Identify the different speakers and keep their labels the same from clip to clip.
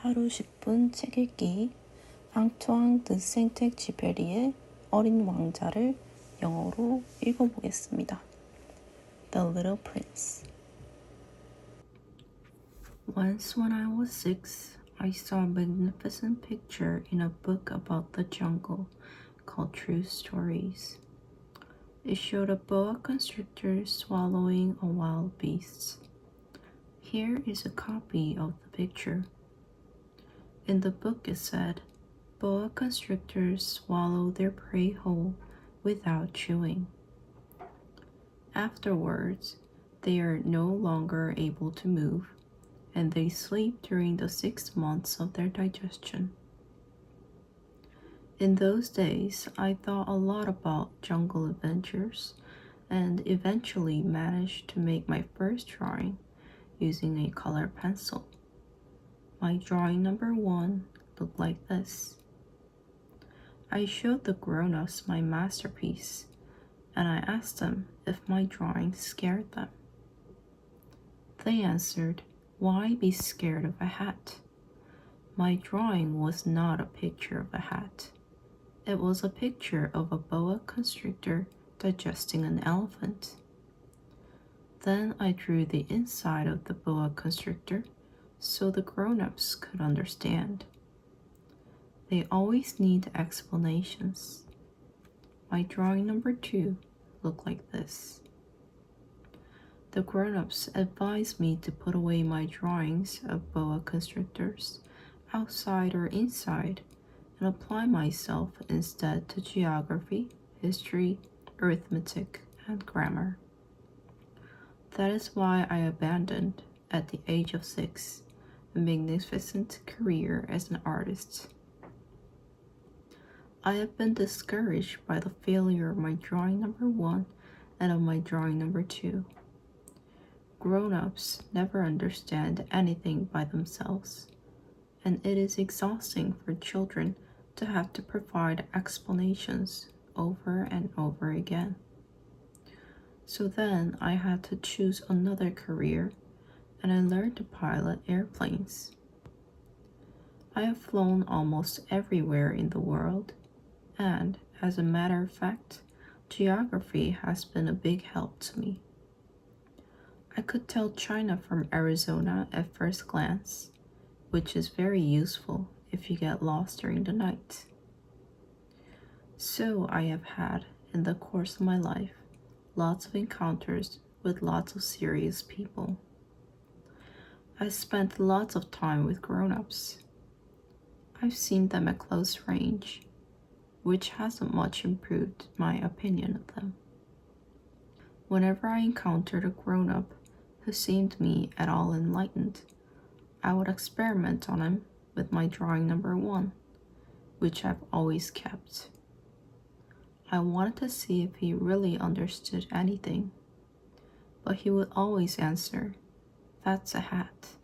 Speaker 1: 하루 10분 책 읽기 앙투앙 드 생텍쥐페리의 어린 왕자를 영어로 읽어보겠습니다. The Little Prince. Once when I was 6, I saw a magnificent picture in a book about the jungle called True Stories. It showed a boa constrictor swallowing a wild beast. Here is a copy of the picture. In the book it said, boa constrictors swallow their prey whole without chewing. Afterwards, they are no longer able to move, and they sleep during the 6 months of their digestion. In those days, I thought a lot about jungle adventures, and eventually managed to make my first drawing using a color pencil. My drawing number 1 looked like this. I showed the grown-ups my masterpiece, and I asked them if my drawing scared them. They answered, "Why be scared of a hat?" My drawing was not a picture of a hat. It was a picture of a boa constrictor digesting an elephant. Then I drew the inside of the boa constrictor so the grown-ups could understand. They always need explanations. My drawing number 2 looked like this. The grown-ups advised me to put away my drawings of boa constrictors outside or inside and apply myself instead to geography, history, arithmetic, and grammar. That is why I abandoned, at the age of 6, a magnificent career as an artist. I have been discouraged by the failure of my drawing number 1 and of my drawing number 2. Grown-ups never understand anything by themselves, and it is exhausting for children to have to provide explanations over and over again. So then I had to choose another career, and I learned to pilot airplanes. I have flown almost everywhere in the world, and as a matter of fact, geography has been a big help to me. I could tell China from Arizona at first glance, which is very useful if you get lost during the night. So I have had, in the course of my life, lots of encounters with lots of serious people. I spent lots of time with grown-ups. I've seen them at close range, which hasn't much improved my opinion of them. Whenever I encountered a grown-up who seemed me at all enlightened, I would experiment on him with my drawing number 1, which I've always kept. I wanted to see if he really understood anything, but he would always answer, "That's a hat."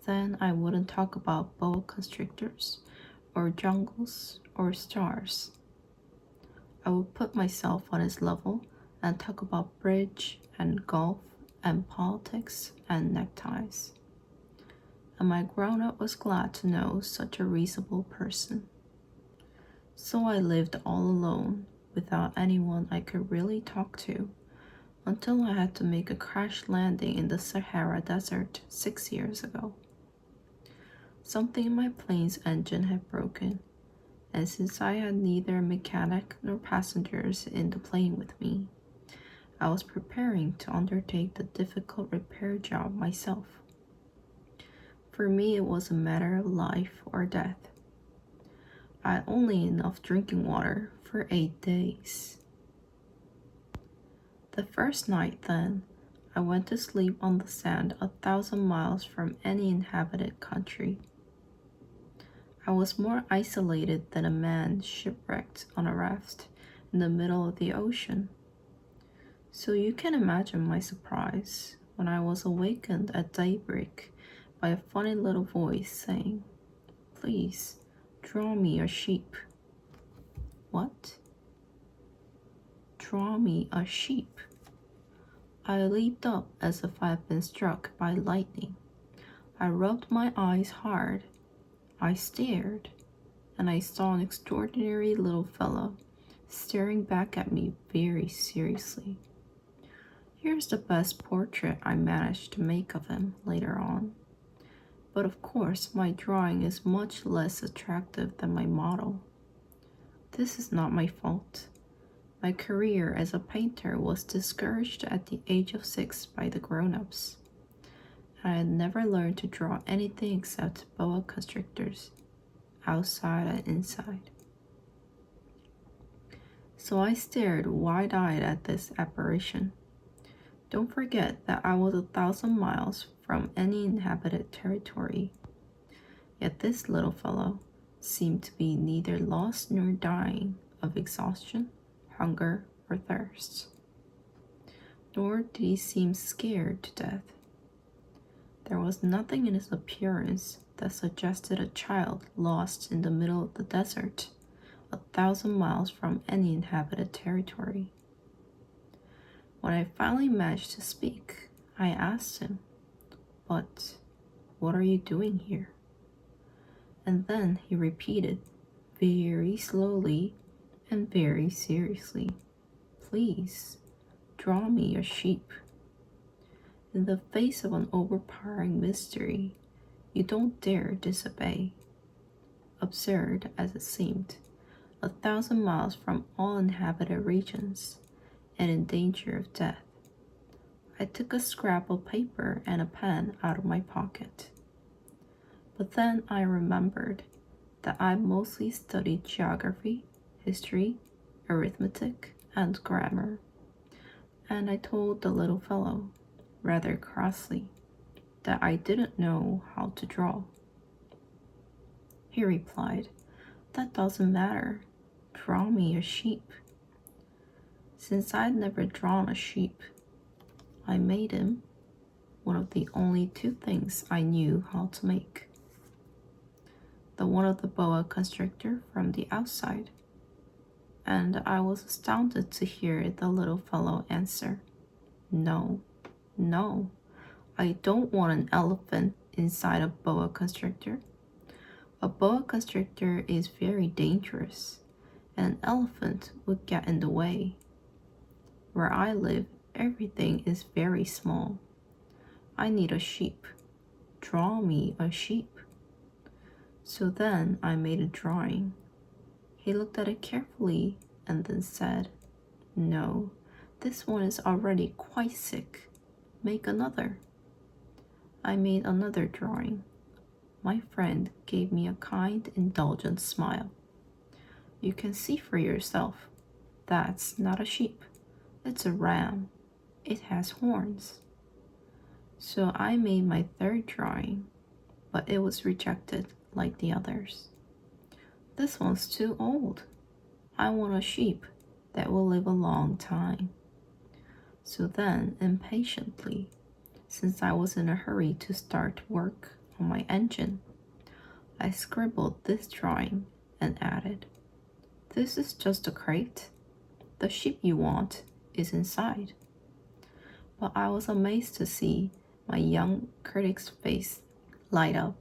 Speaker 1: Then I wouldn't talk about boa constrictors, or jungles, or stars. I would put myself on his level and talk about bridge and golf and politics and neckties. And my grown-up was glad to know such a reasonable person. So I lived all alone, without anyone I could really talk to, until I had to make a crash landing in the Sahara Desert 6 years ago. Something in my plane's engine had broken, and since I had neither a mechanic nor passengers in the plane with me, I was preparing to undertake the difficult repair job myself. For me, it was a matter of life or death. I had only enough drinking water for 8 days. The first night, then, I went to sleep on the sand 1,000 miles from any inhabited country. I was more isolated than a man shipwrecked on a raft in the middle of the ocean. So you can imagine my surprise when I was awakened at daybreak by a funny little voice saying, "Please, draw me a sheep." What? Draw me a sheep? I leaped up as if I had been struck by lightning. I rubbed my eyes hard. I stared, and I saw an extraordinary little fellow staring back at me very seriously. Here's the best portrait I managed to make of him later on. But of course, my drawing is much less attractive than my model. This is not my fault. My career as a painter was discouraged at the age of 6 by the grown-ups. I had never learned to draw anything except boa constrictors, outside and inside. So I stared wide-eyed at this apparition. Don't forget that I was 1,000 miles from any inhabited territory. Yet this little fellow seemed to be neither lost nor dying of exhaustion, hunger, or thirst. Nor did he seem scared to death. There was nothing in his appearance that suggested a child lost in the middle of the desert, 1,000 miles from any inhabited territory. When I finally managed to speak, I asked him, "But what are you doing here?" And then he repeated, very slowly and very seriously, "Please, draw me a sheep." In the face of an overpowering mystery, you don't dare disobey. Absurd as it seemed, 1,000 miles from all inhabited regions, and in danger of death, I took a scrap of paper and a pen out of my pocket. But then I remembered that I mostly studied geography, history, arithmetic, and grammar, and I told the little fellow, rather crossly, that I didn't know how to draw. He replied, "That doesn't matter. Draw me a sheep." Since I'd never drawn a sheep, I made him one of the only 2 things I knew how to make. The one of the boa constrictor from the outside, and I was astounded to hear the little fellow answer, "No, no, I don't want an elephant inside a boa constrictor. A boa constrictor is very dangerous, and an elephant would get in the way. Where I live, everything is very small. I need a sheep. Draw me a sheep." So then I made a drawing. He looked at it carefully and then said, "No, this one is already quite sick. Make another." I made another drawing. My friend gave me a kind, indulgent smile. "You can see for yourself. That's not a sheep. It's a ram. It has horns." So I made my 3rd drawing, but it was rejected like the others. "This one's too old. I want a sheep that will live a long time." So then, impatiently, since I was in a hurry to start work on my engine, I scribbled this drawing and added, "This is just a crate. The sheep you want is inside." But I was amazed to see my young critic's face light up.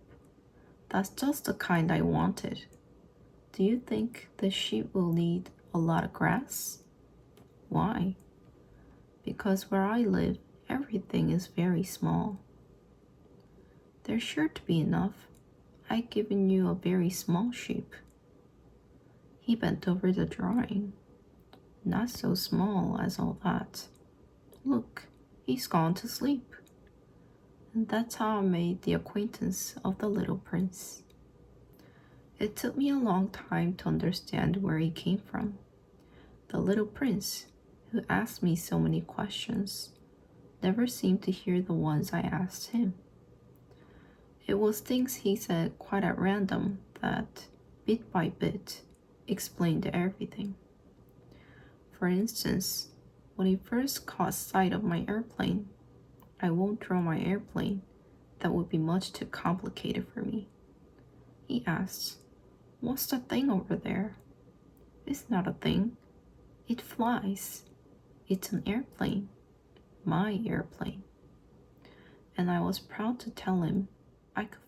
Speaker 1: "That's just the kind I wanted. Do you think the sheep will need a lot of grass?" "Why?" "Because where I live, everything is very small." "There's sure to be enough. I've given you a very small sheep." He bent over the drawing. "Not so small as all that. Look, he's gone to sleep." And that's how I made the acquaintance of the little prince. It took me a long time to understand where he came from. The little prince, who asked me so many questions, never seemed to hear the ones I asked him. It was things he said quite at random that, bit by bit, explained everything. For instance, when he first caught sight of my airplane, "I won't draw my airplane. That would be much too complicated for me." He asked, "What's that thing over there?" "It's not a thing. It flies. It's an airplane. My airplane." And I was proud to tell him I could